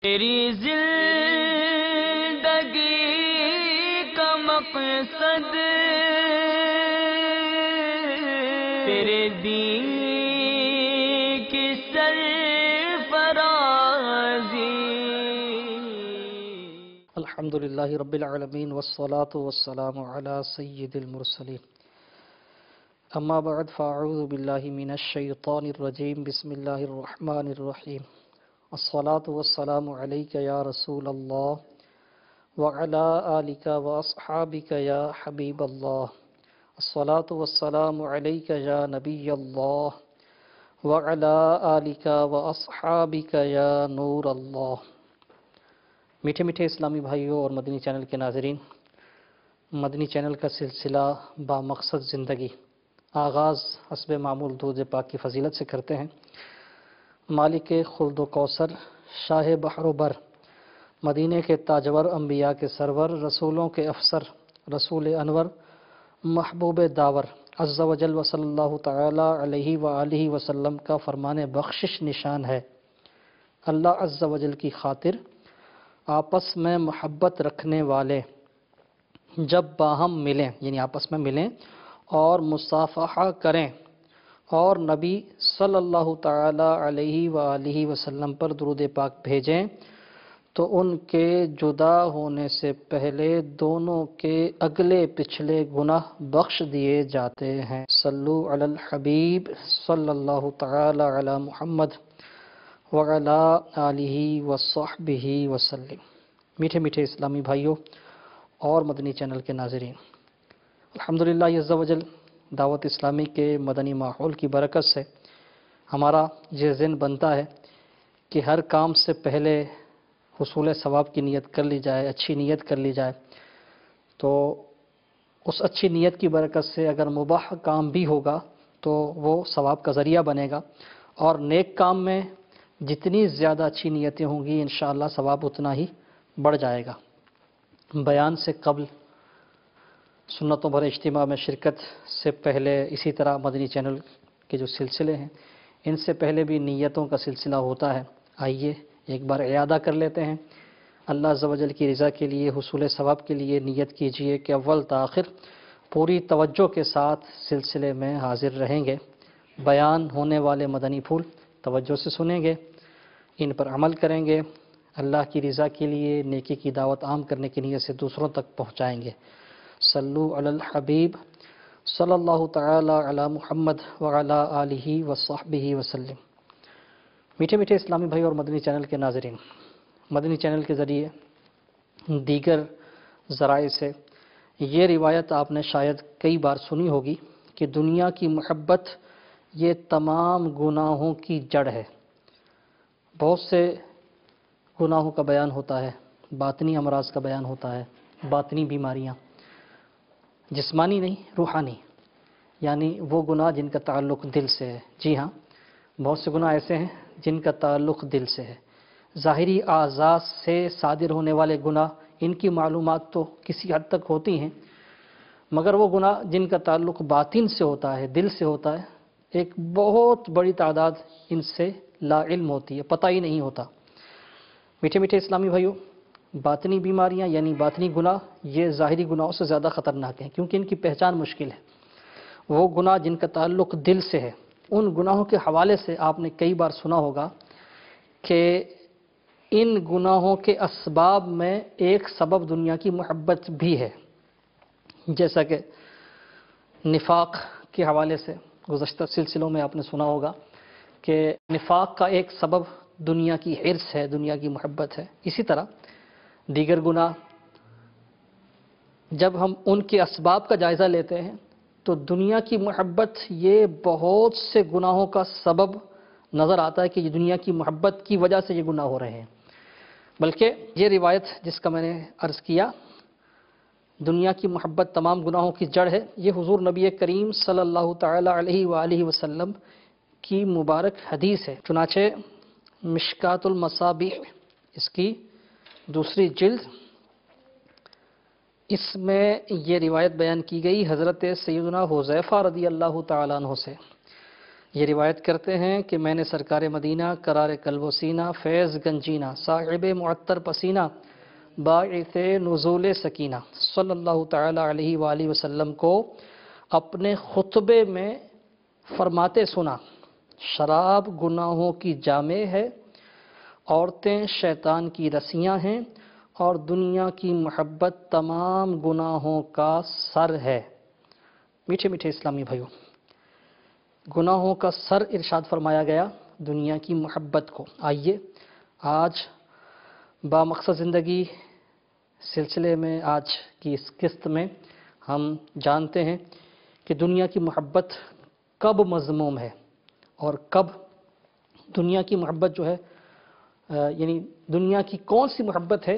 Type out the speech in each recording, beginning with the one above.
تیری زندگی کا مقصد تیرے دین کی سرفرازی۔ الحمدللہ رب العالمین والصلاة والسلام علی سید المرسلین، اما بعد فاعوذ باللہ من الشیطان الرجیم، بسم اللہ الرحمن الرحیم۔ الصلاة والسلام علیک یا رسول اللہ وعلی آلک واصحابک یا حبیب اللہ۔ الصلاة والسلام علیک یا نبی اللہ وعلی آلک واصحابک یا نور اللہ۔ میٹھے میٹھے اسلامی بھائیوں اور مدنی چینل کے ناظرین، مدنی چینل کا سلسلہ با مقصد زندگی آغاز حسب معمول درود پاک کی فضیلت سے کرتے ہیں۔ مالک خلد و کوثر، شاہ بحر و بر، مدینے کے تاجور، انبیاء کے سرور، رسولوں کے افسر، رسول انور، محبوب داور عز و جل و صلی اللہ تعالی علیہ وآلہ وسلم کا فرمان بخشش نشان ہے، اللہ عز و جل کی خاطر آپس میں محبت رکھنے والے جب باہم ملیں، یعنی آپس میں ملیں اور مصافحہ کریں اور نبی صلی اللہ تعالی علیہ وآلہ وسلم پر درود پاک بھیجیں تو ان کے جدا ہونے سے پہلے دونوں کے اگلے پچھلے گناہ بخش دیے جاتے ہیں۔ صلو علی الحبیب صلی اللہ تعالی علی محمد وعلی آلہ وصحبہ وسلم۔ میٹھے میٹھے اسلامی بھائیوں اور مدنی چینل کے ناظرین، الحمدللہ عز و جل دعوت اسلامی کے مدنی ماحول کی برکت سے ہمارا یہ ذہن بنتا ہے کہ ہر کام سے پہلے حصول ثواب کی نیت کر لی جائے، اچھی نیت کر لی جائے، تو اس اچھی نیت کی برکت سے اگر مباح کام بھی ہوگا تو وہ ثواب کا ذریعہ بنے گا، اور نیک کام میں جتنی زیادہ اچھی نیتیں ہوں گی انشاءاللہ ثواب اتنا ہی بڑھ جائے گا۔ بیان سے قبل سنتوں بھرے اجتماع میں شرکت سے پہلے، اسی طرح مدنی چینل کے جو سلسلے ہیں ان سے پہلے بھی نیتوں کا سلسلہ ہوتا ہے۔ آئیے ایک بار اعادہ کر لیتے ہیں۔ اللہ عز و جل کی رضا کے لیے، حصول ثواب کے لیے نیت کیجئے کہ اول تا آخر پوری توجہ کے ساتھ سلسلے میں حاضر رہیں گے۔ بیان ہونے والے مدنی پھول توجہ سے سنیں گے، ان پر عمل کریں گے، اللہ کی رضا کے لیے نیکی کی دعوت عام کرنے کی نیت سے دوسروں تک پہنچائیں گے۔ صلو علی الحبیب صلی اللہ تعالی علی محمد وعلی آلہ وصحبہ وسلم۔ میٹھے میٹھے اسلامی بھائی اور مدنی چینل کے ناظرین، مدنی چینل کے ذریعے دیگر ذرائع سے یہ روایت آپ نے شاید کئی بار سنی ہوگی کہ دنیا کی محبت یہ تمام گناہوں کی جڑ ہے۔ بہت سے گناہوں کا بیان ہوتا ہے، باطنی امراض کا بیان ہوتا ہے، باطنی بیماریاں، جسمانی نہیں روحانی، یعنی وہ گناہ جن کا تعلق دل سے ہے۔ جی ہاں، بہت سے گناہ ایسے ہیں جن کا تعلق دل سے ہے۔ ظاہری اعضاء سے صادر ہونے والے گناہ، ان کی معلومات تو کسی حد تک ہوتی ہیں، مگر وہ گناہ جن کا تعلق باطن سے ہوتا ہے، دل سے ہوتا ہے، ایک بہت بڑی تعداد ان سے لا علم ہوتی ہے، پتہ ہی نہیں ہوتا۔ میٹھے میٹھے اسلامی بھائیوں، باطنی بیماریاں یعنی باطنی گناہ یہ ظاہری گناہوں سے زیادہ خطرناک ہیں، کیونکہ ان کی پہچان مشکل ہے۔ وہ گناہ جن کا تعلق دل سے ہے، ان گناہوں کے حوالے سے آپ نے کئی بار سنا ہوگا کہ ان گناہوں کے اسباب میں ایک سبب دنیا کی محبت بھی ہے، جیسا کہ نفاق کے حوالے سے گزشتہ سلسلوں میں آپ نے سنا ہوگا کہ نفاق کا ایک سبب دنیا کی حرص ہے، دنیا کی محبت ہے۔ اسی طرح دیگر گناہ جب ہم ان کے اسباب کا جائزہ لیتے ہیں تو دنیا کی محبت یہ بہت سے گناہوں کا سبب نظر آتا ہے کہ یہ دنیا کی محبت کی وجہ سے یہ گناہ ہو رہے ہیں۔ بلکہ یہ روایت جس کا میں نے عرض کیا، دنیا کی محبت تمام گناہوں کی جڑ ہے، یہ حضور نبی کریم صلی اللہ تعالی علیہ وآلہ وسلم کی مبارک حدیث ہے۔ چنانچہ مشکات المصابیح اس کی دوسری جلد، اس میں یہ روایت بیان کی گئی حضرت سیدنا حذیفہ رضی اللہ تعالیٰ عنہ سے۔ یہ روایت کرتے ہیں کہ میں نے سرکار مدینہ قرار قلب و سینہ فیض گنجینہ صاحب معطر پسینہ باعث نزول سکینہ صلی اللہ تعالی علیہ وآلہ وسلم کو اپنے خطبے میں فرماتے سنا، شراب گناہوں کی جامع ہے، عورتیں شیطان کی رسیاں ہیں، اور دنیا کی محبت تمام گناہوں کا سر ہے۔ میٹھے میٹھے اسلامی بھائیوں، گناہوں کا سر ارشاد فرمایا گیا دنیا کی محبت کو۔ آئیے آج بامقصد زندگی سلسلے میں آج کی اس قسط میں ہم جانتے ہیں کہ دنیا کی محبت کب مذموم ہے اور کب دنیا کی محبت جو ہے یعنی دنیا کی کون سی محبت ہے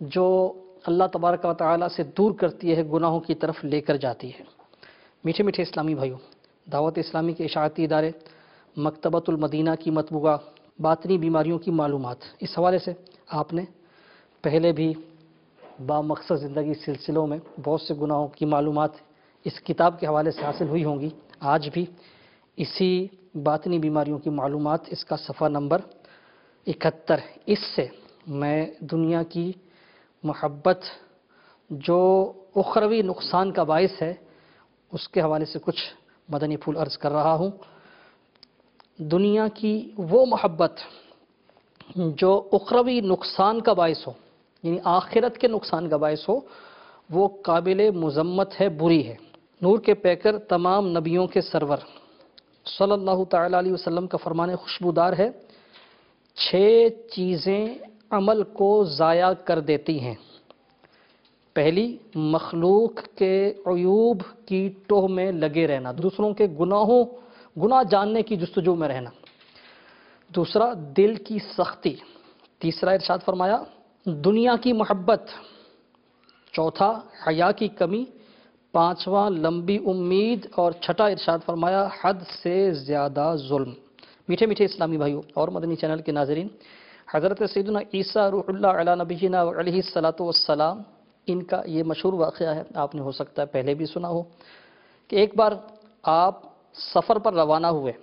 جو اللہ تبارک و تعالیٰ سے دور کرتی ہے، گناہوں کی طرف لے کر جاتی ہے۔ میٹھے میٹھے اسلامی بھائیوں، دعوت اسلامی کے اشاعتی ادارے مکتبۃ المدینہ کی مطبوعہ باطنی بیماریوں کی معلومات، اس حوالے سے آپ نے پہلے بھی بامقصد زندگی سلسلوں میں بہت سے گناہوں کی معلومات اس کتاب کے حوالے سے حاصل ہوئی ہوں گی۔ آج بھی اسی باطنی بیماریوں کی معلومات، اس کا صفحہ نمبر 71، اس سے میں دنیا کی محبت جو اخروی نقصان کا باعث ہے اس کے حوالے سے کچھ مدنی پھول عرض کر رہا ہوں۔ دنیا کی وہ محبت جو اخروی نقصان کا باعث ہو، یعنی آخرت کے نقصان کا باعث ہو، وہ قابل مذمت ہے، بری ہے۔ نور کے پیکر تمام نبیوں کے سرور صلی اللہ تعالی علیہ وسلم کا فرمان خوشبودار ہے، 6 چیزیں عمل کو ضائع کر دیتی ہیں۔ پہلی، مخلوق کے عیوب کی ٹوہ میں لگے رہنا، دوسروں کے گناہ جاننے کی جستجو میں رہنا۔ دوسرا، دل کی سختی۔ تیسرا ارشاد فرمایا دنیا کی محبت۔ چوتھا، حیا کی کمی۔ پانچواں، لمبی امید۔ اور چھٹا ارشاد فرمایا حد سے زیادہ ظلم۔ میٹھے میٹھے اسلامی بھائیوں اور مدنی چینل کے ناظرین، حضرت سیدنا عیسیٰ روح اللہ علی نبینا علیہ الصلاۃ والسلام، ان کا یہ مشہور واقعہ ہے، آپ نے ہو سکتا ہے پہلے بھی سنا ہو، کہ ایک بار آپ سفر پر روانہ ہوئے،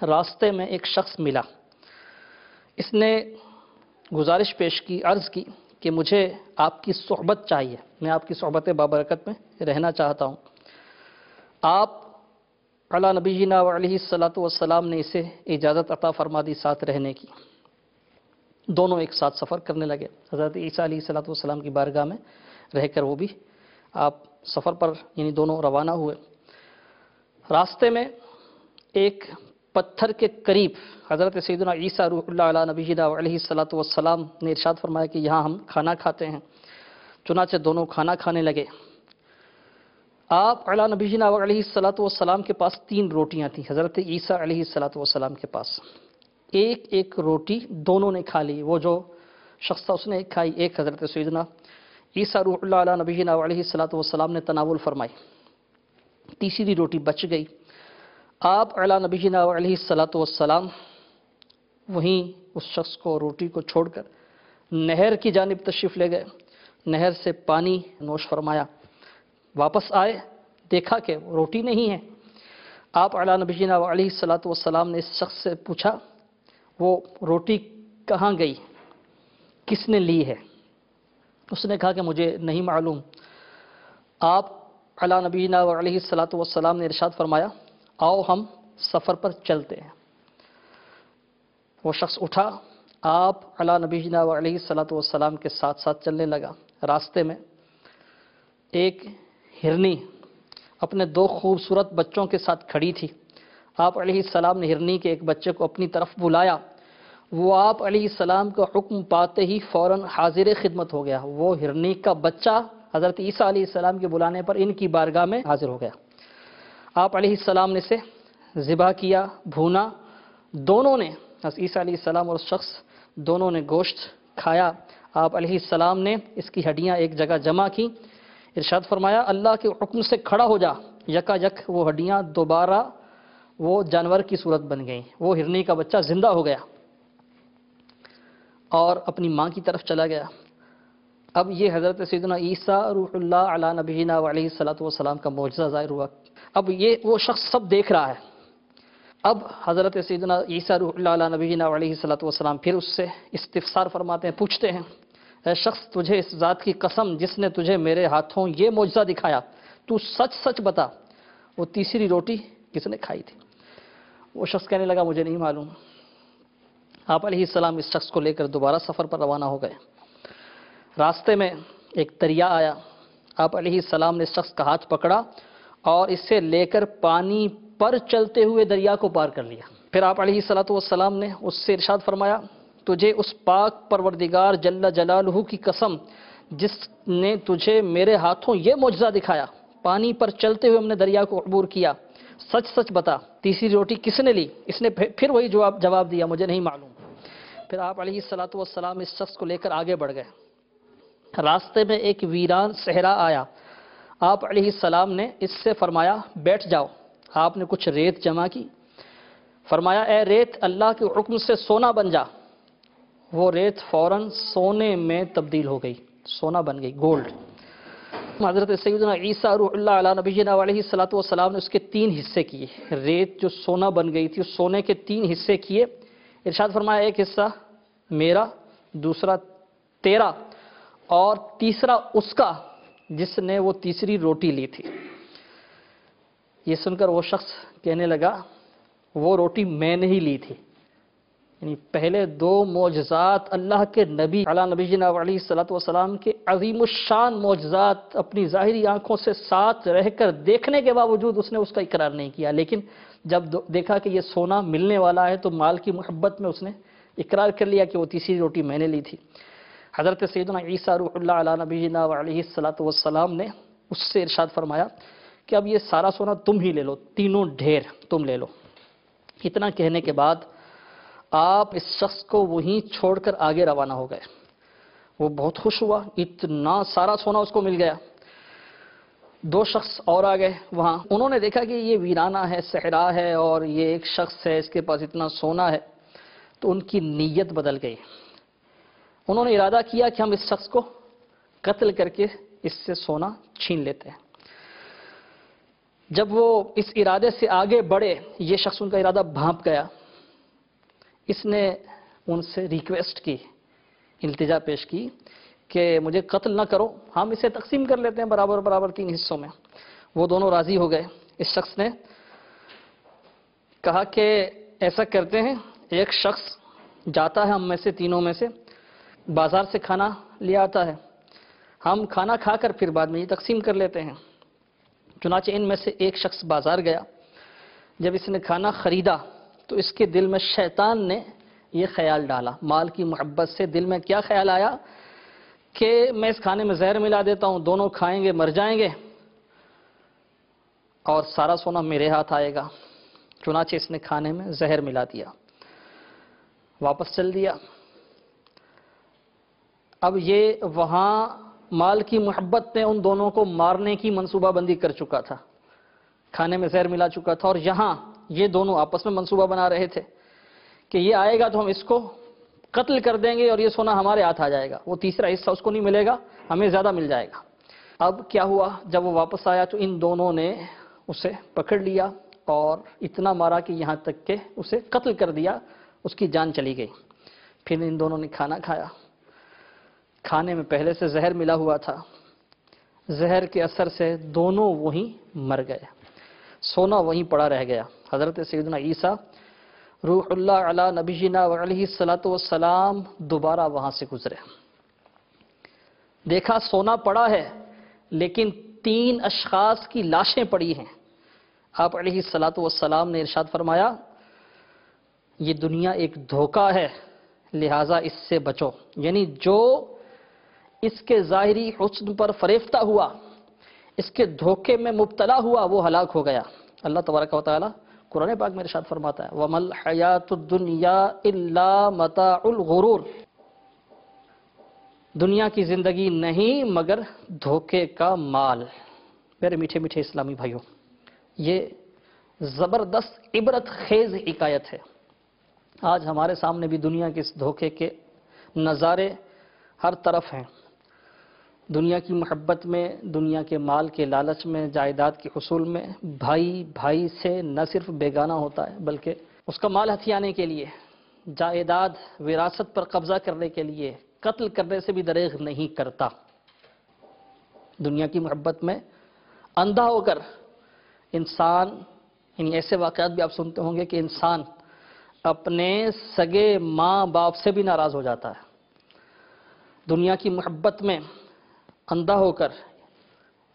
راستے میں ایک شخص ملا، اس نے گزارش پیش کی، عرض کی کہ مجھے آپ کی صحبت چاہیے، میں آپ کی صحبت بابرکت میں رہنا چاہتا ہوں۔ آپ علی نبینا علیہ الصلاۃ والسلام نے اسے اجازت عطا فرما دی ساتھ رہنے کی۔ دونوں ایک ساتھ سفر کرنے لگے، حضرت عیسیٰ علیہ الصلاۃ والسلام کی بارگاہ میں رہ کر وہ بھی آپ سفر پر یعنی دونوں روانہ ہوئے۔ راستے میں ایک پتھر کے قریب حضرت سیدنا عیسیٰ روح اللہ علی نبینا علیہ الصلاۃ والسلام نے ارشاد فرمایا کہ یہاں ہم کھانا کھاتے ہیں، چنانچہ دونوں کھانا کھانے لگے۔ آپ علی نبینا علیہ الصلاۃ والسلام کے پاس 3 روٹیاں تھیں، حضرت عیسیٰ علیہ الصلاۃ والسلام کے پاس ایک روٹی دونوں نے کھا لی، وہ جو شخص تھا اس نے ایک کھائی، ایک حضرت سیدنا عیسیٰ روح اللہ علی نبینا علیہ الصلاۃ والسلام نے تناول فرمائی، تیسری روٹی بچ گئی۔ آپ علی نبینا علیہ الصلاۃ والسلام وہیں اس شخص کو روٹی کو چھوڑ کر نہر کی جانب تشریف لے گئے، نہر سے پانی نوش فرمایا، واپس آئے، دیکھا کہ روٹی نہیں ہے۔ آپ علی نبینا علیہ الصلاۃ والسلام نے اس شخص سے پوچھا وہ روٹی کہاں گئی، کس نے لی ہے؟ اس نے کہا کہ مجھے نہیں معلوم۔ آپ علی نبینا علیہ الصلاۃ والسلام نے ارشاد فرمایا آؤ ہم سفر پر چلتے ہیں۔ وہ شخص اٹھا، آپ علی نبینا علیہ الصلاۃ والسلام کے ساتھ ساتھ چلنے لگا۔ راستے میں ایک ہرنی اپنے 2 خوبصورت بچوں کے ساتھ کھڑی تھی۔ آپ علیہ السلام نے ہرنی کے ایک بچے کو اپنی طرف بلایا، وہ آپ علیہ السلام کا حکم پاتے ہی فوراً حاضر خدمت ہو گیا۔ وہ ہرنی کا بچہ حضرت عیسیٰ علیہ السلام کے بلانے پر ان کی بارگاہ میں حاضر ہو گیا۔ آپ علیہ السلام نے اسے ذبح کیا، بھونا، دونوں نے، حضرت عیسیٰ علیہ السلام اور اس شخص دونوں نے گوشت کھایا۔ آپ علیہ السلام نے اس کی ہڈیاں ایک جگہ جمع کی، ارشاد فرمایا اللہ کے حکم سے کھڑا ہو جا، یکا یک وہ ہڈیاں دوبارہ وہ جانور کی صورت بن گئیں، وہ ہرنی کا بچہ زندہ ہو گیا اور اپنی ماں کی طرف چلا گیا۔ اب یہ حضرت سیدنا عیسیٰ روح اللہ علی نبینا علیہ الصلاۃ والسلام کا معجزہ ظاہر ہوا۔ اب یہ وہ شخص سب دیکھ رہا ہے، اب حضرت سیدنا عیسیٰ روح اللہ علیہ نبینا علیہ الصلوۃ والسلام پھر اس سے استفسار فرماتے ہیں، پوچھتے ہیں، اے شخص تجھے اس ذات کی قسم جس نے تجھے میرے ہاتھوں یہ معجزہ دکھایا، تو سچ سچ بتا وہ تیسری روٹی کس نے کھائی تھی؟ وہ شخص کہنے لگا مجھے نہیں معلوم۔ آپ علیہ السلام اس شخص کو لے کر دوبارہ سفر پر روانہ ہو گئے۔ راستے میں ایک دریا آیا، آپ علیہ السلام نے اس شخص کا ہاتھ پکڑا اور اسے لے کر پانی پر چلتے ہوئے دریا کو پار کر لیا۔ پھر آپ علیہ السلام نے اس سے ارشاد فرمایا، تجھے اس پاک پروردگار جل جلالہ کی قسم جس نے تجھے میرے ہاتھوں یہ معجزہ دکھایا، پانی پر چلتے ہوئے ہم نے دریا کو عبور کیا، سچ سچ بتا تیسری روٹی کس نے لی؟ اس نے پھر وہی جواب دیا، مجھے نہیں معلوم۔ پھر آپ علیہ السلام اس شخص کو لے کر آگے بڑھ گئے۔ راستے میں ایک ویران صحرا آیا، آپ علیہ السلام نے اس سے فرمایا بیٹھ جاؤ۔ آپ نے کچھ ریت جمع کی، فرمایا اے ریت اللہ کے حکم سے سونا بن جا۔ وہ ریت فوراً سونے میں تبدیل ہو گئی، سونا بن گئی، گولڈ۔ حضرت سیدنا عیسیٰ روح اللہ علیہ نبینا علیہ الصلوۃ والسلام نے اس کے 3 حصے کیے، ریت جو سونا بن گئی تھی اس سونے کے 3 حصے کیے، ارشاد فرمایا ایک حصہ میرا، دوسرا تیرا، اور تیسرا اس کا جس نے وہ تیسری روٹی لی تھی۔ یہ سن کر وہ شخص کہنے لگا وہ روٹی میں نے ہی لی تھی۔ یعنی پہلے 2 معجزات اللہ کے نبی علی نبینا علیہ الصلوۃ والسلام کے عظیم الشان معجزات اپنی ظاہری آنکھوں سے ساتھ رہ کر دیکھنے کے باوجود اس نے اس کا اقرار نہیں کیا، لیکن جب دیکھا کہ یہ سونا ملنے والا ہے تو مال کی محبت میں اس نے اقرار کر لیا کہ وہ تیسری روٹی میں نے لی تھی۔ حضرت سیدنا عیسیٰ روح اللہ علیہ نبینا علیہ الصلوۃ والسلام نے اس سے ارشاد فرمایا کہ اب یہ سارا سونا تم ہی لے لو، تینوں ڈھیر تم لے لو۔ اتنا کہنے کے بعد آپ اس شخص کو وہیں چھوڑ کر آگے روانہ ہو گئے۔ وہ بہت خوش ہوا، اتنا سارا سونا اس کو مل گیا۔ 2 شخص اور آ گئے وہاں، انہوں نے دیکھا کہ یہ ویرانہ ہے، صحرا ہے اور یہ ایک شخص ہے، اس کے پاس اتنا سونا ہے، تو ان کی نیت بدل گئی۔ انہوں نے ارادہ کیا کہ ہم اس شخص کو قتل کر کے اس سے سونا چھین لیتے ہیں۔ جب وہ اس ارادے سے آگے بڑھے، یہ شخص ان کا ارادہ بھانپ گیا۔ اس نے ان سے ریکویسٹ کی، التجا پیش کی کہ مجھے قتل نہ کرو، ہم اسے تقسیم کر لیتے ہیں برابر برابر 3 حصوں میں۔ وہ دونوں راضی ہو گئے۔ اس شخص نے کہا کہ ایسا کرتے ہیں، ایک شخص جاتا ہے ہم میں سے تینوں میں سے، بازار سے کھانا لے آتا ہے، ہم کھانا کھا کر پھر بعد میں یہ تقسیم کر لیتے ہیں۔ چنانچہ ان میں سے ایک شخص بازار گیا، جب اس نے کھانا خریدا تو اس کے دل میں شیطان نے یہ خیال ڈالا، مال کی محبت سے دل میں کیا خیال آیا کہ میں اس کھانے میں زہر ملا دیتا ہوں، دونوں کھائیں گے مر جائیں گے اور سارا سونا میرے ہاتھ آئے گا۔ چنانچہ اس نے کھانے میں زہر ملا دیا، واپس چل دیا۔ اب یہ وہاں مال کی محبت نے ان دونوں کو مارنے کی منصوبہ بندی کر چکا تھا، کھانے میں زہر ملا چکا تھا، اور یہاں یہ دونوں آپس میں منصوبہ بنا رہے تھے کہ یہ آئے گا تو ہم اس کو قتل کر دیں گے اور یہ سونا ہمارے ہاتھ آ جائے گا، وہ تیسرا حصہ اس کو نہیں ملے گا، ہمیں زیادہ مل جائے گا۔ اب کیا ہوا، جب وہ واپس آیا تو ان دونوں نے اسے پکڑ لیا اور اتنا مارا کہ یہاں تک کہ اسے قتل کر دیا، اس کی جان چلی گئی۔ پھر ان دونوں نے کھانا کھایا، کھانے میں پہلے سے زہر ملا ہوا تھا، زہر کے اثر سے دونوں وہیں مر گئے، سونا وہیں پڑا رہ گیا۔ حضرت سیدنا عیسیٰ روح اللہ علی نبینا علیہ الصلوۃ والسلام دوبارہ وہاں سے گزرے، دیکھا سونا پڑا ہے لیکن 3 اشخاص کی لاشیں پڑی ہیں۔ آپ علیہ الصلوۃ والسلام نے ارشاد فرمایا یہ دنیا ایک دھوکہ ہے، لہٰذا اس سے بچو، یعنی جو اس کے ظاہری حسن پر فریفتہ ہوا، اس کے دھوکے میں مبتلا ہوا، وہ ہلاک ہو گیا۔ اللہ تبارک و تعالی قرآن پاک میں ارشاد فرماتا ہے وَمَا الْحَيَاةُ الدُّنْيَا إِلَّا مَتَاعُ الْغُرُورِ، دنیا کی زندگی نہیں مگر دھوکے کا مال۔ میرے میٹھے میٹھے اسلامی بھائیوں، یہ زبردست عبرت خیز حکایت ہے۔ آج ہمارے سامنے بھی دنیا کے اس دھوکے کے نظارے ہر طرف ہیں۔ دنیا کی محبت میں، دنیا کے مال کے لالچ میں، جائیداد کے حصول میں بھائی بھائی سے نہ صرف بیگانہ ہوتا ہے بلکہ اس کا مال ہتھیانے کے لیے، جائیداد وراثت پر قبضہ کرنے کے لیے قتل کرنے سے بھی دریغ نہیں کرتا۔ دنیا کی محبت میں اندھا ہو کر انسان، یعنی ایسے واقعات بھی آپ سنتے ہوں گے کہ انسان اپنے سگے ماں باپ سے بھی ناراض ہو جاتا ہے۔ دنیا کی محبت میں اندھا ہو کر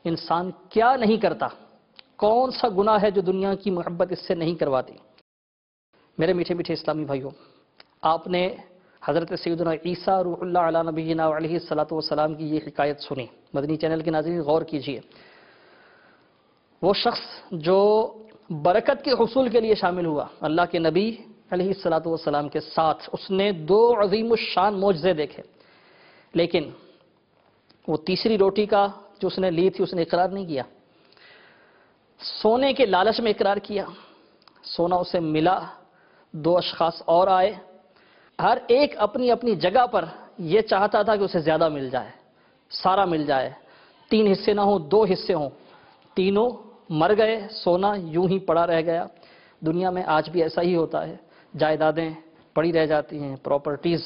انسان کیا نہیں کرتا، کون سا گناہ ہے جو دنیا کی محبت اس سے نہیں کرواتی۔ میرے میٹھے میٹھے اسلامی بھائیوں، آپ نے حضرت سیدنا عیسیٰ روح اللہ علیہ نبینا علیہ الصلوۃ والسلام کی یہ حکایت سنی۔ مدنی چینل کے ناظرین غور کیجئے، وہ شخص جو برکت کے حصول کے لیے شامل ہوا اللہ کے نبی علیہ الصلوۃ والسلام کے ساتھ، اس نے 2 عظیم الشان معجزے دیکھے، لیکن وہ تیسری روٹی کا جو اس نے لی تھی اس نے اقرار نہیں کیا، سونے کے لالچ میں اقرار کیا۔ سونا اسے ملا، 2 اشخاص اور آئے، ہر ایک اپنی اپنی جگہ پر یہ چاہتا تھا کہ اسے زیادہ مل جائے، سارا مل جائے، 3 حصے نہ ہوں 2 حصے ہوں، تینوں مر گئے، سونا یوں ہی پڑا رہ گیا۔ دنیا میں آج بھی ایسا ہی ہوتا ہے، جائیدادیں پڑی رہ جاتی ہیں، پراپرٹیز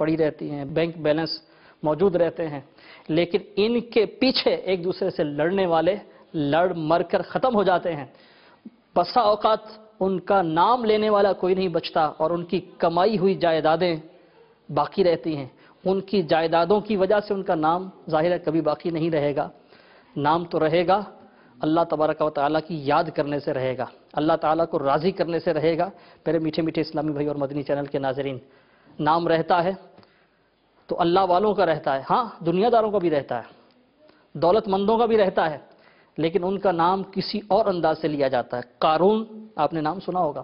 پڑی رہتی ہیں، بینک بیلنس موجود رہتے ہیں، لیکن ان کے پیچھے ایک دوسرے سے لڑنے والے لڑ مر کر ختم ہو جاتے ہیں۔ بسا اوقات ان کا نام لینے والا کوئی نہیں بچتا اور ان کی کمائی ہوئی جائیدادیں باقی رہتی ہیں۔ ان کی جائیدادوں کی وجہ سے ان کا نام ظاہر ہے کبھی باقی نہیں رہے گا، نام تو رہے گا، اللہ تبارک و تعالیٰ کی یاد کرنے سے رہے گا، اللہ تعالیٰ کو راضی کرنے سے رہے گا۔ میرے میٹھے میٹھے اسلامی بھائی اور مدنی چینل کے ناظرین، نام رہتا ہے تو اللہ والوں کا رہتا ہے، ہاں دنیا داروں کا بھی رہتا ہے، دولت مندوں کا بھی رہتا ہے، لیکن ان کا نام کسی اور انداز سے لیا جاتا ہے۔ قارون، آپ نے نام سنا ہوگا،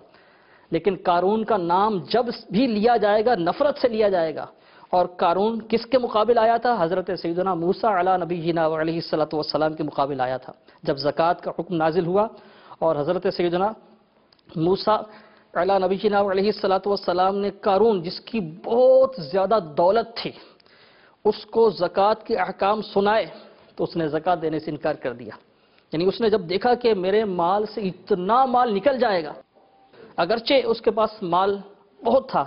لیکن قارون کا نام جب بھی لیا جائے گا نفرت سے لیا جائے گا۔ اور قارون کس کے مقابل آیا تھا؟ حضرت سیدنا موسیٰ علیہ نبینا علیہ الصلوۃ والسلام کے مقابل آیا تھا۔ جب زکوٰۃ کا حکم نازل ہوا اور حضرت سیدنا موسیٰ علیہ نبینا علیہ الصلوۃ والسلام نے قارون، جس کی بہت زیادہ دولت تھی، اس کو زکوٰۃ کے احکام سنائے تو اس نے زکوٰۃ دینے سے انکار کر دیا۔ یعنی اس نے جب دیکھا کہ میرے مال سے اتنا مال نکل جائے گا، اگرچہ اس کے پاس مال بہت تھا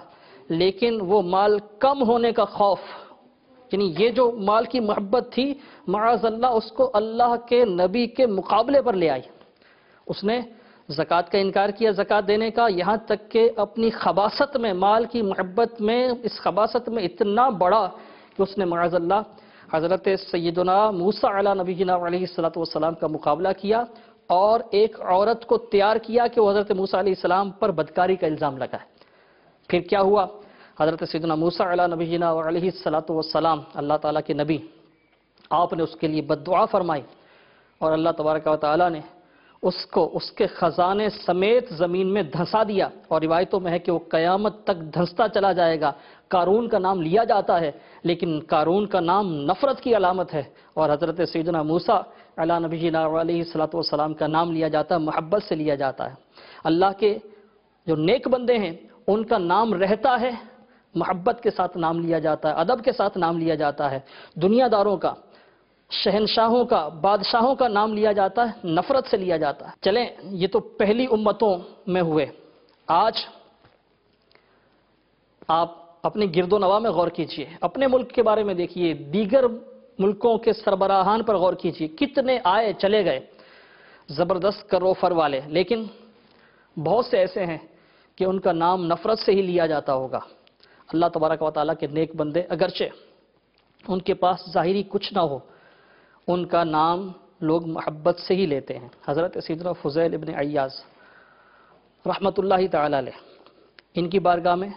لیکن وہ مال کم ہونے کا خوف، یعنی یہ جو مال کی محبت تھی معاذ اللہ اس کو اللہ کے نبی کے مقابلے پر لے آئی۔ اس نے زکوٰۃ کا انکار کیا، زکوٰۃ دینے کا، یہاں تک کہ اپنی خباثت میں، مال کی محبت میں، اس خباثت میں اتنا بڑا کہ اس نے معاذ اللہ حضرت سیدنا موسیٰ علیہ نبینا علیہ الصلوۃ والسلام کا مقابلہ کیا اور ایک عورت کو تیار کیا کہ وہ حضرت موسیٰ علیہ السلام پر بدکاری کا الزام لگائے۔ پھر کیا ہوا؟ حضرت سیدنا موسیٰ علیہ نبینا علیہ الصلوۃ والسلام، اللہ تعالیٰ کے نبی، آپ نے اس کے لیے بد دعا فرمائی اور اللہ تبارک و تعالیٰ نے اس کو اس کے خزانے سمیت زمین میں دھنسا دیا، اور روایتوں میں ہے کہ وہ قیامت تک دھنستا چلا جائے گا۔ قارون کا نام لیا جاتا ہے لیکن قارون کا نام نفرت کی علامت ہے، اور حضرت سیدنا موسیٰ علیہ نبینا علیہ الصلوۃ والسلام کا نام لیا جاتا ہے، محبت سے لیا جاتا ہے۔ اللہ کے جو نیک بندے ہیں ان کا نام رہتا ہے، محبت کے ساتھ نام لیا جاتا ہے، ادب کے ساتھ نام لیا جاتا ہے۔ دنیا داروں کا، شہنشاہوں کا، بادشاہوں کا نام لیا جاتا ہے، نفرت سے لیا جاتا ہے۔ چلیں، یہ تو پہلی امتوں میں ہوئے۔ آج آپ اپنے گرد و نواح میں غور کیجئے، اپنے ملک کے بارے میں دیکھیے، دیگر ملکوں کے سربراہان پر غور کیجئے، کتنے آئے چلے گئے زبردست کرو فر والے، لیکن بہت سے ایسے ہیں کہ ان کا نام نفرت سے ہی لیا جاتا ہوگا۔ اللہ تبارک و تعالیٰ کے نیک بندے، اگرچہ ان کے پاس ظاہری کچھ نہ ہو، ان کا نام لوگ محبت سے ہی لیتے ہیں۔ حضرت سیدنا فضیل ابن عیاض رحمت اللہ تعالیٰ علیہ، ان کی بارگاہ میں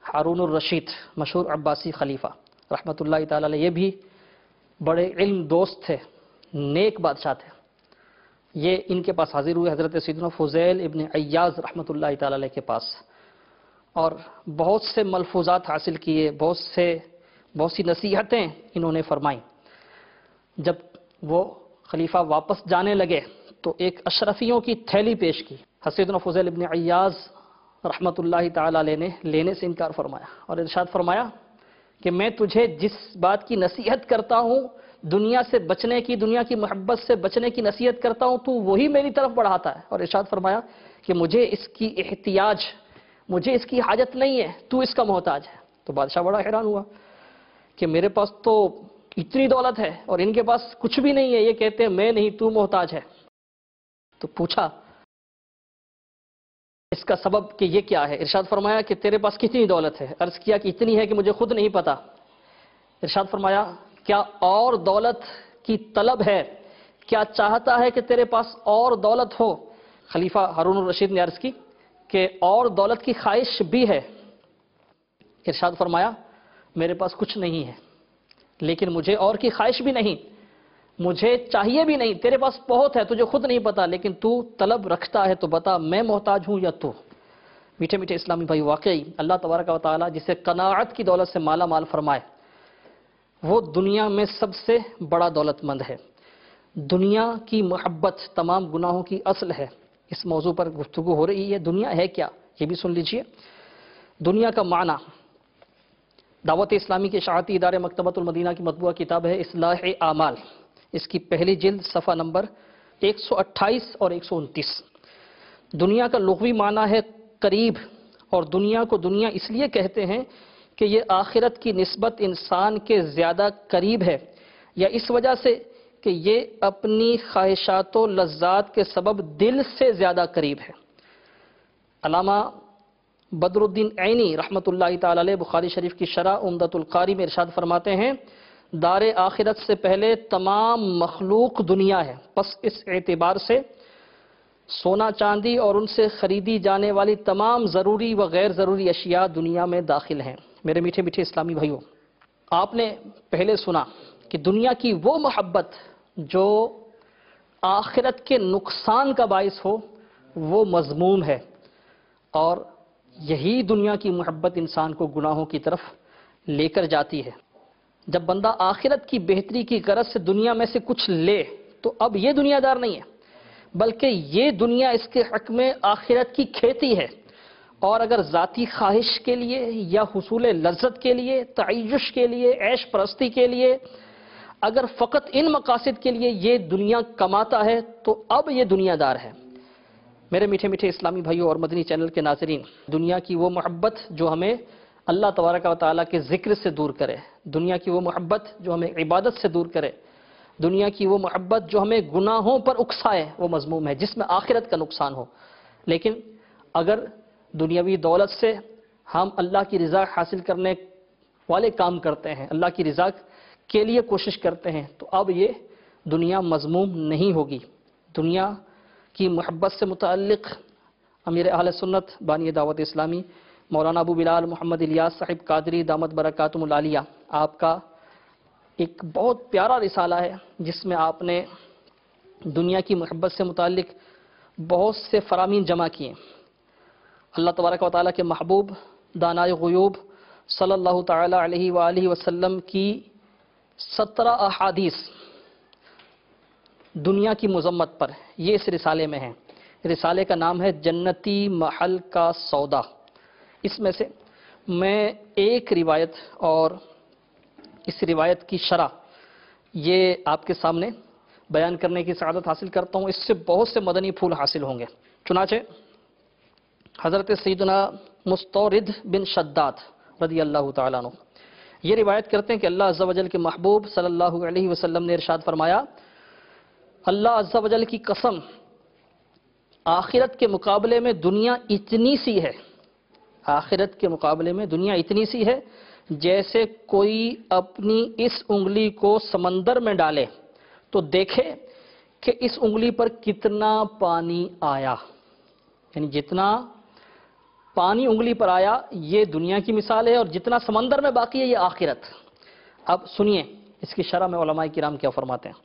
ہارون الرشید مشہور عباسی خلیفہ رحمت اللہ تعالیٰ علیہ، یہ بھی بڑے علم دوست تھے، نیک بادشاہ تھے، یہ ان کے پاس حاضر ہوئے حضرت سیدنا فضیل ابن عیاض رحمت اللہ تعالیٰ علیہ کے پاس، اور بہت سے ملفوظات حاصل کیے، بہت سی نصیحتیں انہوں نے فرمائیں۔ جب وہ خلیفہ واپس جانے لگے تو ایک اشرفیوں کی تھیلی پیش کی، سیدنا فضیل ابن عیاض رحمت اللہ تعالیٰ علیہ نے لینے سے انکار فرمایا اور ارشاد فرمایا کہ میں تجھے جس بات کی نصیحت کرتا ہوں، دنیا سے بچنے کی، دنیا کی محبت سے بچنے کی نصیحت کرتا ہوں، تو وہی میری طرف بڑھاتا ہے۔ اور ارشاد فرمایا کہ مجھے اس کی احتیاج، مجھے اس کی حاجت نہیں ہے، تو اس کا محتاج ہے۔ تو بادشاہ بڑا حیران ہوا کہ میرے پاس تو اتنی دولت ہے اور ان کے پاس کچھ بھی نہیں ہے، یہ کہتے ہیں میں نہیں، تو محتاج ہے۔ تو پوچھا اس کا سبب کہ یہ کیا ہے؟ ارشاد فرمایا کہ تیرے پاس کتنی دولت ہے؟ عرض کیا کہ اتنی ہے کہ مجھے خود نہیں پتا۔ ارشاد فرمایا کیا اور دولت کی طلب ہے؟ کیا چاہتا ہے کہ تیرے پاس اور دولت ہو؟ خلیفہ ہارون الرشید نے عرض کی کہ اور دولت کی خواہش بھی ہے۔ ارشاد فرمایا میرے پاس کچھ نہیں ہے، لیکن مجھے اور کی خواہش بھی نہیں، مجھے چاہیے بھی نہیں، تیرے پاس بہت ہے، تجھے خود نہیں پتا، لیکن تو طلب رکھتا ہے تو بتا میں محتاج ہوں یا تو۔ میٹھے میٹھے اسلامی بھائی، واقعی اللہ تبارک و تعالی جسے قناعت کی دولت سے مالا مال فرمائے، وہ دنیا میں سب سے بڑا دولت مند ہے۔ دنیا کی محبت تمام گناہوں کی اصل ہے۔ اس موضوع پر گفتگو ہو رہی ہے، دنیا ہے کیا؟ یہ بھی سن لیجئے۔ دنیا کا معنی، دعوت اسلامی کے اشاعتی ادارے مکتبۃ المدینہ کی مطبوعہ کتاب ہے اصلاح اعمال، اس کی پہلی جلد صفحہ نمبر 128 اور 129۔ دنیا کا لغوی معنی ہے قریب، اور دنیا کو دنیا اس لیے کہتے ہیں کہ یہ آخرت کی نسبت انسان کے زیادہ قریب ہے، یا اس وجہ سے کہ یہ اپنی خواہشات و لذات کے سبب دل سے زیادہ قریب ہے۔ علامہ بدر الدین عینی رحمۃ اللہ تعالی علیہ بخاری شریف کی شرح عمدۃ القاری میں ارشاد فرماتے ہیں دار آخرت سے پہلے تمام مخلوق دنیا ہے، پس اس اعتبار سے سونا چاندی اور ان سے خریدی جانے والی تمام ضروری و غیر ضروری اشیاء دنیا میں داخل ہیں۔ میرے میٹھے میٹھے اسلامی بھائیوں، آپ نے پہلے سنا کہ دنیا کی وہ محبت جو آخرت کے نقصان کا باعث ہو وہ مذموم ہے، اور یہی دنیا کی محبت انسان کو گناہوں کی طرف لے کر جاتی ہے۔ جب بندہ آخرت کی بہتری کی غرض سے دنیا میں سے کچھ لے تو اب یہ دنیا دار نہیں ہے، بلکہ یہ دنیا اس کے حق میں آخرت کی کھیتی ہے، اور اگر ذاتی خواہش کے لیے یا حصول لذت کے لیے، تعیش کے لیے، عیش پرستی کے لیے، اگر فقط ان مقاصد کے لیے یہ دنیا کماتا ہے تو اب یہ دنیا دار ہے۔ میرے میٹھے میٹھے اسلامی بھائیوں اور مدنی چینل کے ناظرین، دنیا کی وہ محبت جو ہمیں اللہ تبارک و تعالیٰ کے ذکر سے دور کرے، دنیا کی وہ محبت جو ہمیں عبادت سے دور کرے، دنیا کی وہ محبت جو ہمیں گناہوں پر اکسائے، وہ مذموم ہے، جس میں آخرت کا نقصان ہو۔ لیکن اگر دنیاوی دولت سے ہم اللہ کی رضا حاصل کرنے والے کام کرتے ہیں، اللہ کی رضا کے لیے کوشش کرتے ہیں، تو اب یہ دنیا مذموم نہیں ہوگی۔ دنیا کی محبت سے متعلق امیر اہل سنت بانی دعوت اسلامی مولانا ابو بلال محمد الیاس صاحب قادری دامت برکاتہم العالیہ، آپ کا ایک بہت پیارا رسالہ ہے جس میں آپ نے دنیا کی محبت سے متعلق بہت سے فرامین جمع کیے۔ اللہ تبارک و تعالیٰ کے محبوب دانائے غیوب صلی اللہ تعالی علیہ وآلہ وسلم کی 17 احادیث دنیا کی مذمت پر، یہ اس رسالے میں ہیں۔ رسالے کا نام ہے جنتی محل کا سودا۔ اس میں سے میں ایک روایت اور اس روایت کی شرح یہ آپ کے سامنے بیان کرنے کی سعادت حاصل کرتا ہوں، اس سے بہت سے مدنی پھول حاصل ہوں گے۔ چنانچہ حضرت سیدنا مستورد بن شداد رضی اللہ تعالیٰ عنہ یہ روایت کرتے ہیں کہ اللہ عز و جل کے محبوب صلی اللہ علیہ وسلم نے ارشاد فرمایا، اللہ عز و جل کی قسم، آخرت کے مقابلے میں دنیا اتنی سی ہے، آخرت کے مقابلے میں دنیا اتنی سی ہے جیسے کوئی اپنی اس انگلی کو سمندر میں ڈالے تو دیکھے کہ اس انگلی پر کتنا پانی آیا، یعنی جتنا پانی انگلی پر آیا یہ دنیا کی مثال ہے، اور جتنا سمندر میں باقی ہے یہ آخرت۔ اب سنیے اس کی شرح میں علماء کرام کیا فرماتے ہیں۔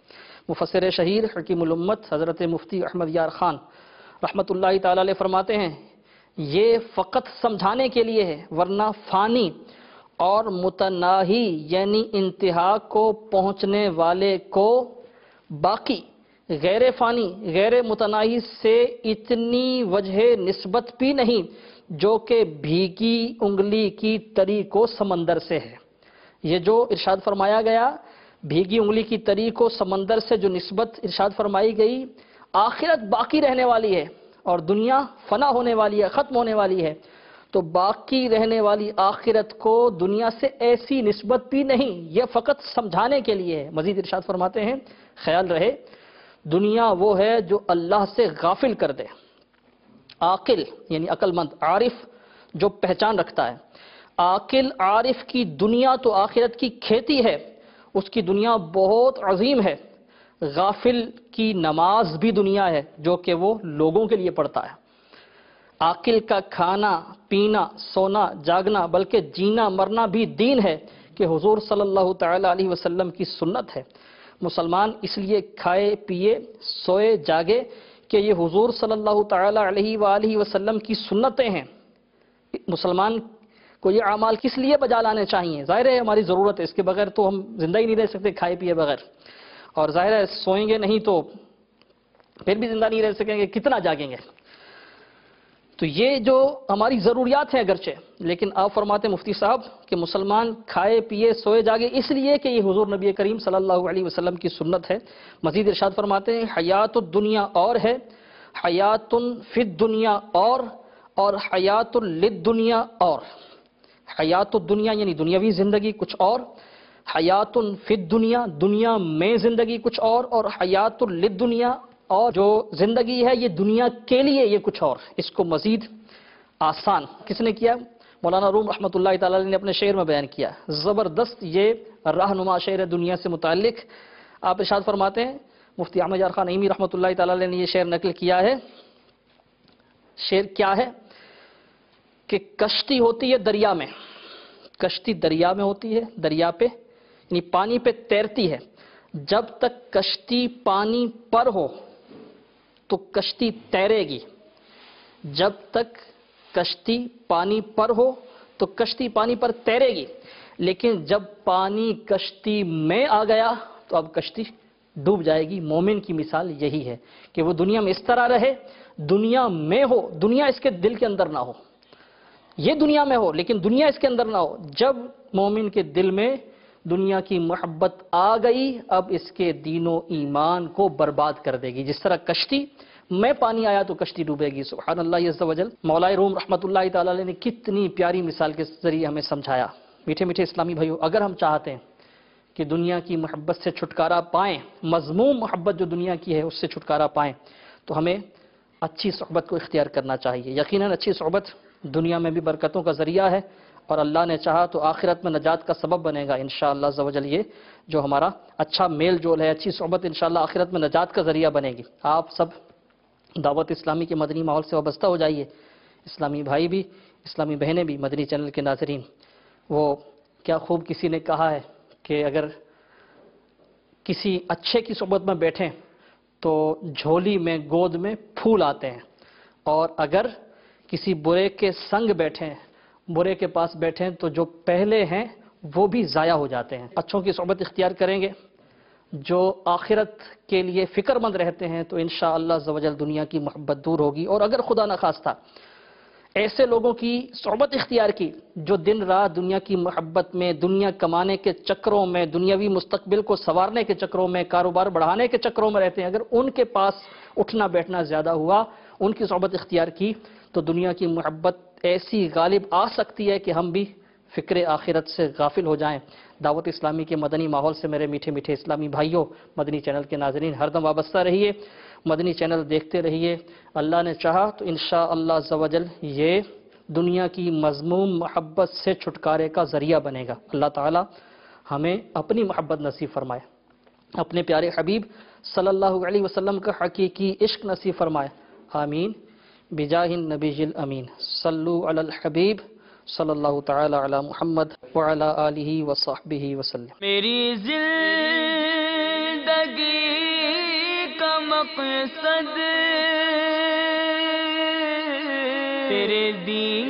مفسر شہیر حکیم الامت حضرت مفتی احمد یار خان رحمۃ اللہ تعالی علیہ فرماتے ہیں یہ فقط سمجھانے کے لیے ہے، ورنہ فانی اور متناہی یعنی انتہا کو پہنچنے والے کو باقی غیر فانی غیر متناہی سے اتنی وجہ نسبت بھی نہیں جو کہ بھیگی انگلی کی تری کو سمندر سے ہے۔ یہ جو ارشاد فرمایا گیا بھیگی انگلی کی تری کو سمندر سے جو نسبت ارشاد فرمائی گئی، آخرت باقی رہنے والی ہے اور دنیا فنا ہونے والی ہے، ختم ہونے والی ہے، تو باقی رہنے والی آخرت کو دنیا سے ایسی نسبت بھی نہیں، یہ فقط سمجھانے کے لیے ہے۔ مزید ارشاد فرماتے ہیں خیال رہے دنیا وہ ہے جو اللہ سے غافل کر دے، عاقل یعنی عقل مند، عارف جو پہچان رکھتا ہے، عاقل عارف کی دنیا تو آخرت کی کھیتی ہے، اس کی دنیا بہت عظیم ہے۔ غافل کی نماز بھی دنیا ہے جو کہ وہ لوگوں کے لیے پڑھتا ہے۔ عاقل کا کھانا پینا سونا جاگنا بلکہ جینا مرنا بھی دین ہے کہ حضور صلی اللہ تعالی علیہ وسلم کی سنت ہے۔ مسلمان اس لیے کھائے پیے سوئے جاگے کہ یہ حضور صلی اللہ تعالی علیہ وآلہ وسلم کی سنتیں ہیں۔ مسلمان کو یہ اعمال کس لیے بجا لانے چاہیے؟ ظاہر ہے ہماری ضرورت ہے، اس کے بغیر تو ہم زندہ ہی نہیں رہ سکتے کھائے پیے بغیر، اور ظاہر ہے سوئیں گے نہیں تو پھر بھی زندہ نہیں رہ سکیں گے، کتنا جاگیں گے؟ تو یہ جو ہماری ضروریات ہیں اگرچہ، لیکن آپ فرماتے مفتی صاحب کہ مسلمان کھائے پیے سوئے جاگے اس لیے کہ یہ حضور نبی کریم صلی اللہ علیہ وسلم کی سنت ہے۔ مزید ارشاد فرماتے ہیں حیات الدنیا اور ہے، حیات فی الدنیا اور حیات للدنیا اور۔ حیات الدنیا یعنی دنیاوی زندگی کچھ اور، حیات فی الدنیا دنیا میں زندگی کچھ اور حیات للدنیا اور جو زندگی ہے یہ دنیا کے لیے یہ کچھ اور۔ اس کو مزید آسان کس نے کیا؟ مولانا روم رحمۃ اللہ تعالی نے اپنے شعر میں بیان کیا، زبردست یہ رہنما شعر ہے دنیا سے متعلق۔ آپ ارشاد فرماتے ہیں مفتی احمد یار خان نعیمی رحمۃ اللہ تعالی نے یہ شعر نقل کیا ہے۔ شعر کیا ہے کہ کشتی ہوتی ہے دریا میں، کشتی دریا میں ہوتی ہے، دریا پہ یعنی پانی پہ تیرتی ہے، جب تک کشتی پانی پر ہو تو کشتی تیرے گی، جب تک کشتی پانی پر ہو تو کشتی پانی پر تیرے گی، لیکن جب پانی کشتی میں آ گیا تو اب کشتی ڈوب جائے گی۔ مومن کی مثال یہی ہے کہ وہ دنیا میں اس طرح رہے، دنیا میں ہو، دنیا اس کے دل کے اندر نہ ہو، یہ دنیا میں ہو لیکن دنیا اس کے اندر نہ ہو۔ جب مومن کے دل میں دنیا کی محبت آ گئی اب اس کے دین و ایمان کو برباد کر دے گی، جس طرح کشتی میں پانی آیا تو کشتی ڈوبے گی۔ سبحان اللہ عز و جل۔ مولا روم رحمۃ اللہ تعالی نے کتنی پیاری مثال کے ذریعے ہمیں سمجھایا۔ میٹھے میٹھے اسلامی بھائیو، اگر ہم چاہتے ہیں کہ دنیا کی محبت سے چھٹکارا پائیں، مذموم محبت جو دنیا کی ہے اس سے چھٹکارا پائیں، تو ہمیں اچھی صحبت کو اختیار کرنا چاہیے۔ یقیناً اچھی صحبت دنیا میں بھی برکتوں کا ذریعہ ہے اور اللہ نے چاہا تو آخرت میں نجات کا سبب بنے گا انشاءاللہ عز و جل۔ یہ جو ہمارا اچھا میل جول ہے، اچھی صحبت انشاءاللہ آخرت میں نجات کا ذریعہ بنے گی۔ آپ سب دعوت اسلامی کے مدنی ماحول سے وابستہ ہو جائیے، اسلامی بھائی بھی اسلامی بہنیں بھی، مدنی چینل کے ناظرین۔ وہ کیا خوب کسی نے کہا ہے کہ اگر کسی اچھے کی صحبت میں بیٹھیں تو جھولی میں گود میں پھول آتے ہیں، اور اگر کسی برے کے سنگ بیٹھیں، برے کے پاس بیٹھیں تو جو پہلے ہیں وہ بھی ضائع ہو جاتے ہیں۔ اچھوں کی صحبت اختیار کریں گے جو آخرت کے لیے فکر مند رہتے ہیں تو انشاءاللہ عز و جل دنیا کی محبت دور ہوگی، اور اگر خدا نخواستہ ایسے لوگوں کی صحبت اختیار کی جو دن رات دنیا کی محبت میں، دنیا کمانے کے چکروں میں، دنیاوی مستقبل کو سنوارنے کے چکروں میں، کاروبار بڑھانے کے چکروں میں رہتے ہیں، اگر ان کے پاس اٹھنا بیٹھنا زیادہ ہوا، ان کی صحبت اختیار کی تو دنیا کی محبت ایسی غالب آ سکتی ہے کہ ہم بھی فکر آخرت سے غافل ہو جائیں۔ دعوت اسلامی کے مدنی ماحول سے میرے میٹھے میٹھے اسلامی بھائیوں، مدنی چینل کے ناظرین، ہر دم وابستہ رہیے، مدنی چینل دیکھتے رہیے۔ اللہ نے چاہا تو انشاءاللہ عز و جل یہ دنیا کی مذموم محبت سے چھٹکارے کا ذریعہ بنے گا۔ اللہ تعالی ہمیں اپنی محبت نصیب فرمائے، اپنے پیارے حبیب صلی اللہ علیہ وسلم کا حقیقی عشق نصیب فرمائے، آمین بجاہ النبی الامین۔ صلو علی الحبیب صلی اللہ تعالی علی محمد وعلی آلہ وصحبہ وسلم۔ میری زندگی کا مقصد تیرے دین